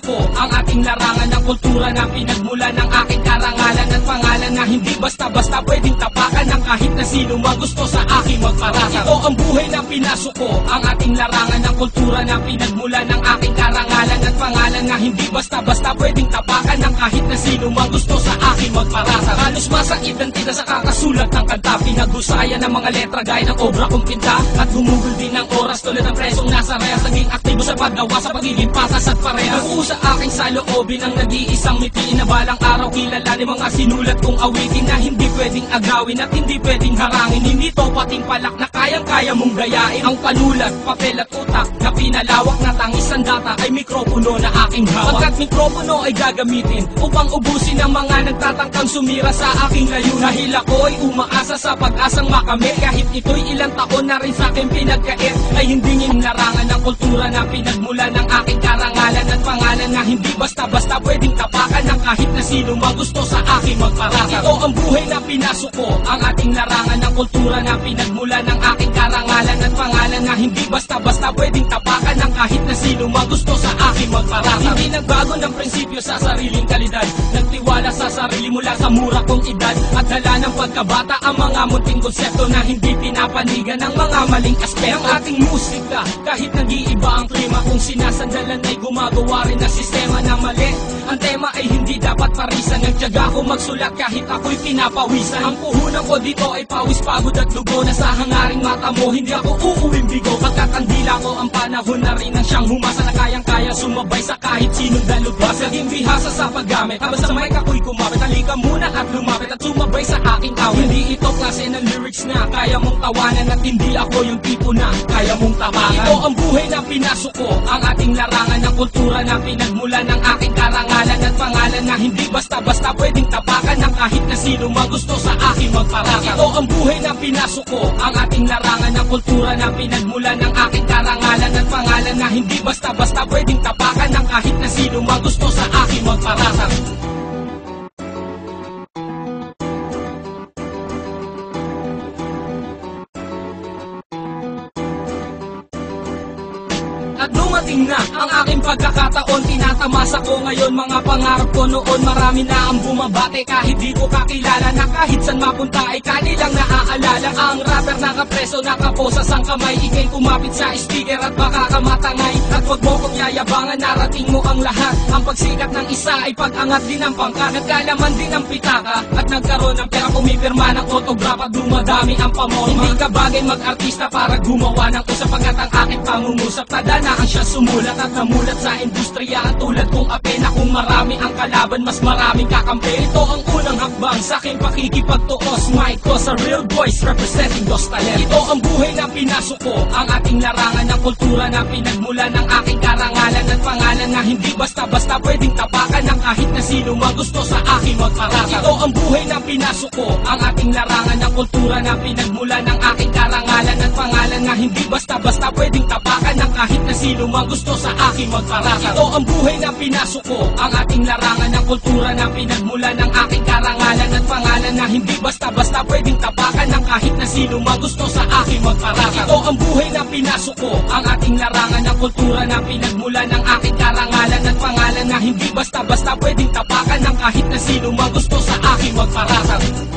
pinasuko ang ating larangan ng kultura na pinagmula ng aking karangalan at pangalan na hindi basta-basta pwedeng tapakan ng kahit na sino magusto sa aking magparatang. Ito ang buhay na pinasuko ang ating larangan ng kultura na pinagmula ng aking karangalan at pangalan na hindi basta-basta pwedeng tapakan ng kahit na sino magusto sa aking magparatang. Halos masa identidad sa kakasulat ng kanta, pinag-usaya ng mga letra gaya ng obra kong pinta at humugol din ng oras tulad ng presong nasa rehas, naging aktibo sa paggawa sa pagiging patas at parehas. Buo sa aking saloobin ang nag-iisang mitiin na balang araw kilalanin mga sinulat kong awitin na hindi pwedeng agawin at hindi pwedeng harangin. Hindi to pating palak na kayang-kaya mong gayain. Ang panulat, papel at utak na pinalawak na tangis ang data ay mikropono na aking hawak. Pagkat mikropono ay gagamitin upang ubusin ang mga nagtatangkang sumira sa aking layunin. Dahil ako ay umaasa sa pag-asang makamit kahit ito'y ilang taon na rin sa akin pinagkait, ay hindi larangan ng kultura na pinagmula ng aking karangalan at pangalan na hindi basta-basta pwedeng tapakan ng kahit na sino magusto sa aking magparatang. Ito ang buhay na pinasuko ang ating larangan ng kultura na pinagmula ng aking karangalan at pangalan na hindi basta-basta pwedeng tapakan ng kahit na sino magusto sa aking magparatang. Hindi nagbago ng prinsipyo sa sariling kalidad, nagtiwala sa sarili mula sa mura kong edad at dala ng pagkabata ang mga munting konsepto na hindi pinapanigan ng mga maling aspeto. Ang ating musika kahit nag-iiba ang klima, kung sinasandalan ay gumagawa rin ng sistema na mali. Ang tema ay hindi dapat parisan, nagtiyaga ko magsulat kahit ako'y pinapawisan. Ang puhunan ko dito ay pawis, pagod at dugo na sa hangaring mata mo, hindi ako uuwing bigo. Pagkat ang dila ko ang panahon na rin ang siyang humasa na kayang-kaya sumabay sa kahit sinong dalubhas. Naging bihasa sa paggamit, habang sa mic ako'y kumapit. Halika muna at lumapit at sumabay sa aking awit. Hindi ito klase ng lyrics na kaya mong tawanan at hindi ako yung tipo na kaya mong tapakan. Ito ang buhay na pinasuko ang ating larangan ng kultura na pinagmula ng aking karangalan at pangalan na hindi basta-basta pwedeng tapakan ng kahit na sino magusto sa aking magparatang. Ito ang buhay na pinasuko ang ating larangan ng kultura na pinagmula ng aking karangalan at pangalan na hindi basta-basta pwedeng tapakan ng kahit na sino magusto sa aking magparatang. At dumating na ang aking pagkakataon, tinatamasa ko ngayon mga pangarap ko noon. Marami na ang bumabate kahit di ko kakilala, na kahit saan mapunta ay kanilang naaalala. Ang rapper nakapreso, nakaposa sang kamay, ikay kumapit sa speaker at baka kamatangay. At wag mo kong yayabangan, narating mo ang lahat. Ang pagsikat ng isa ay pag-angat din ng pangkat, nagkalaman din ng pitaka at nagkaroon ng pera, pumipirma ng autograph at dumadami ang pamorma. Hindi ka bagay mag-artista para gumawa ng usap, pagkat ang aking pangungusap tadana ang siya sumulat at namulat sa industriya. At tulad kong apena, kung marami ang kalaban, mas maraming kakampi. Ito ang unang hakbang sa aking pakikipagtuos, mic ko sa real voice representing Dos Talentos. Ito ang buhay na pinasuko ang ating larangan ng kultura na pinagmula ng aking karangalan at pangalan na hindi basta-basta pwedeng tapakan ng kahit na sino magusto sa aking magparatang. Ito ang buhay na pinasuko ang ating larangan ng kultura na pinagmula ng aking karangalan at pangalan na hindi basta-basta pwedeng tapakan ng kahit na sino magusto sa aking magparatang. Ito ang buhay na pinasuko ang ating larangan ng kultura na pinagmula ng aking karangalan at pangalan na hindi basta-basta pwedeng tapakan ng kahit na sino magusto sa aking magparatang. Ito ang buhay na pinasuko ang ating larangan ng kultura na pinagmula ng aking karangalan at pangalan na hindi basta-basta pwedeng tapakan ng kahit na sino magusto sa aking magparatang.